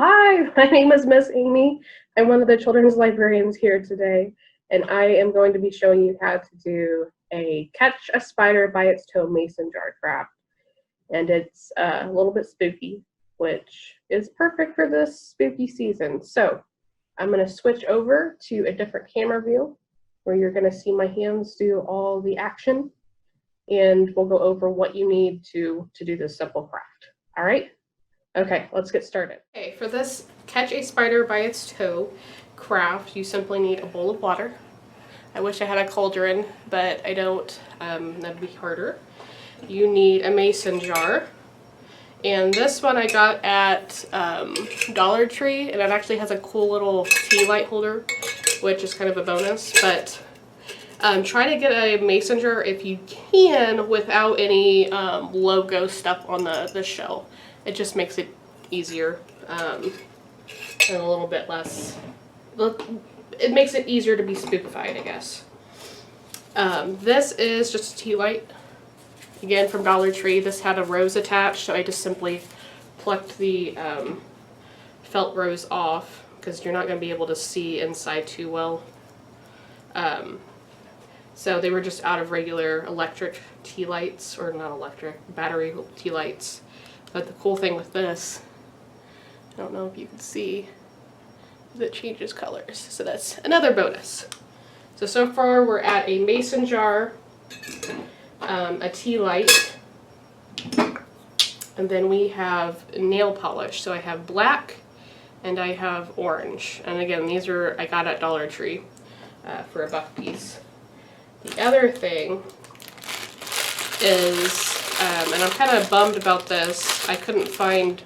hi, my name is Miss Amy. I'm one of the children's librarians here today, and I am going to be showing you how to do a catch a spider by its toe mason jar craft. And it's a little bit spooky, which is perfect for this spooky season. So I'm going to switch over to a different camera view where you're going to see my hands do all the action, and we'll go over what you need to do this simple craft. All right? Okay, let's get started. Okay, for this catch a spider by its toe craft, you simply need a bowl of water. I wish I had a cauldron, but I don't. That'd be harder. You need a mason jar, and this one I got at Dollar Tree, and it actually has a cool little tea light holder, which is kind of a bonus. But try to get a mason jar if you can without any logo stuff on the shell. It just makes it easier and a little bit less. It makes it easier to be spookified, I guess. This is just a tea light, again from Dollar Tree. This had a rose attached, so I just simply plucked the felt rose off because you're not going to be able to see inside too well. So they were just out of regular electric tea lights, or not electric, battery tea lights. But the cool thing with this, I don't know if you can see, is it changes colors. So that's another bonus. So far we're at a mason jar, a tea light, and then we have nail polish. So I have black and I have orange. And again, these are, I got at Dollar Tree for $1 piece. The other thing is, and I'm kind of bummed about this, I couldn't find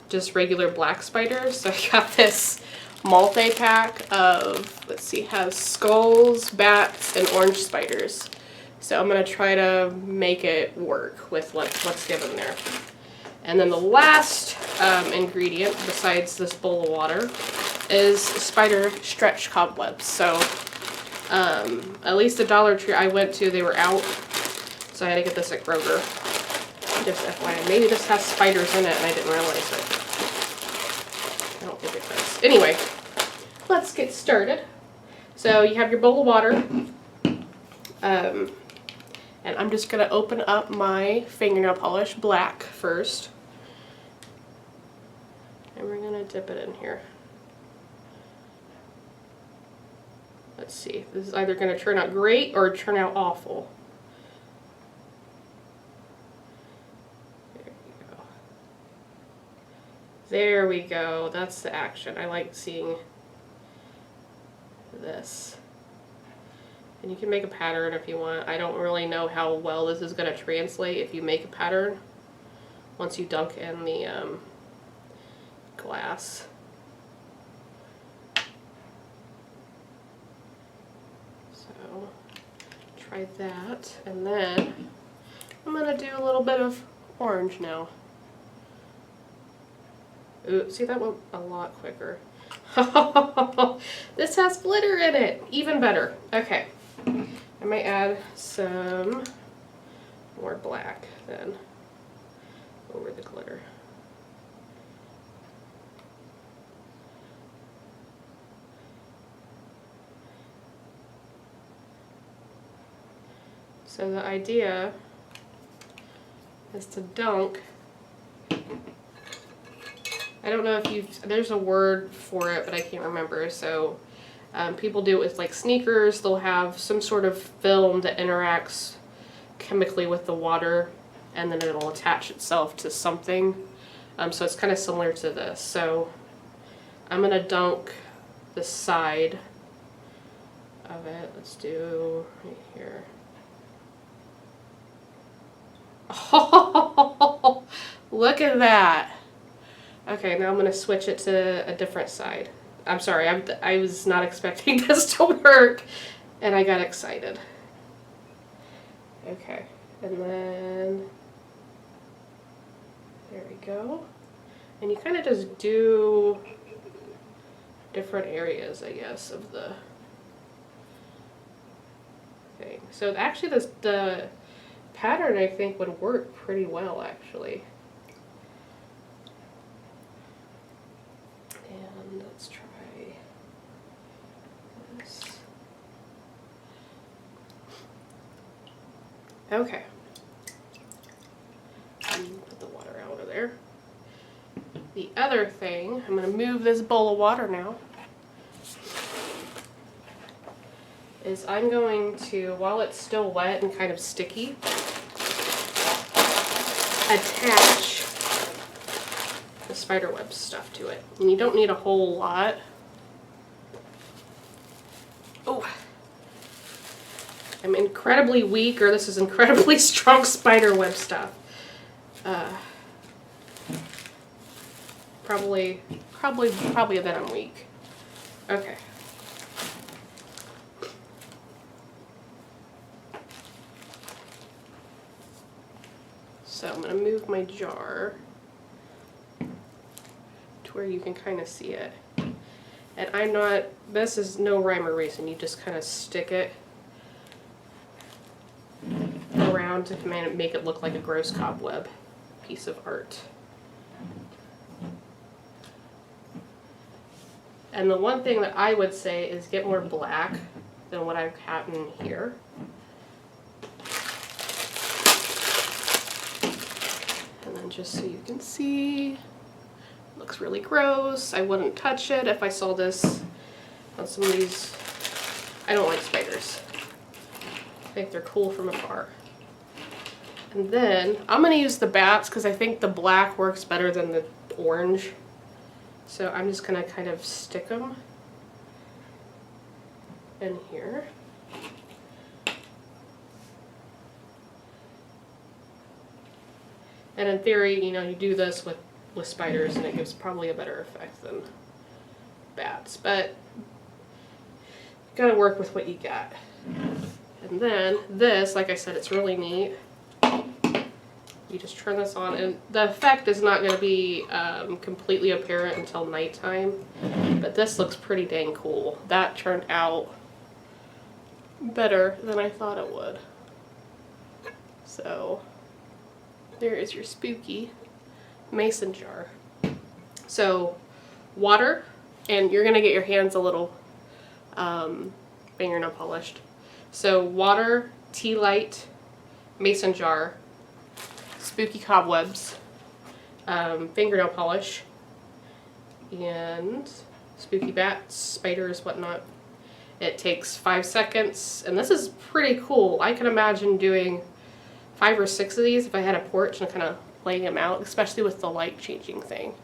just regular black spiders, so I got this multi-pack of, let's see, has skulls, bats, and orange spiders. So I'm going to try to make it work with what's given there. And then the last ingredient, besides this bowl of water, is spider stretch cobwebs. So at least the Dollar Tree I went to, they were out, so I had to get this at Kroger. Just FYI, maybe this has spiders in it and I didn't realize it. I don't think it does. Anyway, let's get started. So you have your bowl of water, and I'm just going to open up my fingernail polish black first, and we're going to dip it in here. Let's see, this is either going to turn out great or turn out awful. There we go, that's the action. I like seeing this. And you can make a pattern if you want. I don't really know how well this is going to translate if you make a pattern once you dunk in the glass. So try that, and then I'm going to do a little bit of orange now. Ooh, see, that went a lot quicker. This has glitter in it. Even better. Okay. I might add some more black then over the glitter. So the idea is to dunk. I don't know if there's a word for it, but I can't remember. So people do it with like sneakers. They'll have some sort of film that interacts chemically with the water, and then it'll attach itself to something. So it's kind of similar to this. So I'm going to dunk the side of it. Let's do right here. Oh, look at that. Okay, now I'm going to switch it to a different side. I'm sorry, I was not expecting this to work, and I got excited. Okay, and then there we go. And you kind of just do different areas, I guess, of the thing. So actually the pattern, I think, would work pretty well, actually. Okay. Put the water out of there. The other thing, I'm going to move this bowl of water now, is I'm going to, while it's still wet and kind of sticky, attach the spiderweb stuff to it. And you don't need a whole lot. Oh, I'm incredibly weak, or this is incredibly strong spiderweb stuff. Probably that I'm weak. Okay. So I'm going to move my jar to where you can kind of see it. And I'm not, this is no rhyme or reason, you just kind of stick it around to make it look like a gross cobweb piece of art. And the one thing that I would say is get more black than what I've got in here. And then just so you can see, looks really gross. I wouldn't touch it if I saw this on some of these. I don't like spiders. I think they're cool from afar. And then I'm going to use the bats because I think the black works better than the orange. So I'm just going to kind of stick them in here. And in theory, you know, you do this with spiders and it gives probably a better effect than bats. But you got to work with what you got. And then this, like I said, it's really neat. You just turn this on, and the effect is not going to be completely apparent until nighttime, but this looks pretty dang cool. That turned out better than I thought it would. So there is your spooky mason jar. So water, and you're going to get your hands a little fingernail polished. So water, tea light, mason jar, spooky cobwebs, fingernail polish, and spooky bats, spiders, whatnot. It takes 5 seconds, and this is pretty cool. I can imagine doing 5 or 6 of these if I had a porch and kind of laying them out, especially with the light changing thing.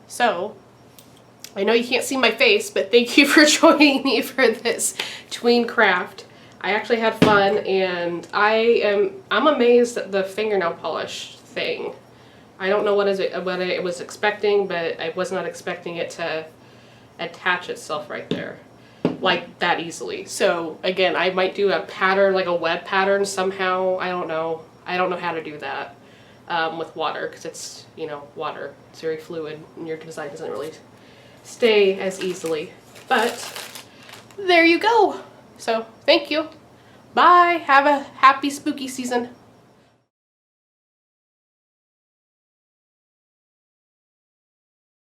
So, I know you can't see my face, but thank you for joining me for this tween craft. I actually had fun, and I'm amazed at the fingernail polish thing. I don't know what I was expecting, but I was not expecting it to attach itself right there like that easily. So again, I might do a pattern, like a web pattern somehow. I don't know how to do that with water, because it's, you know, water. It's very fluid, and your design doesn't really stay as easily. But there you go. So, thank you. Bye. Have a happy spooky season.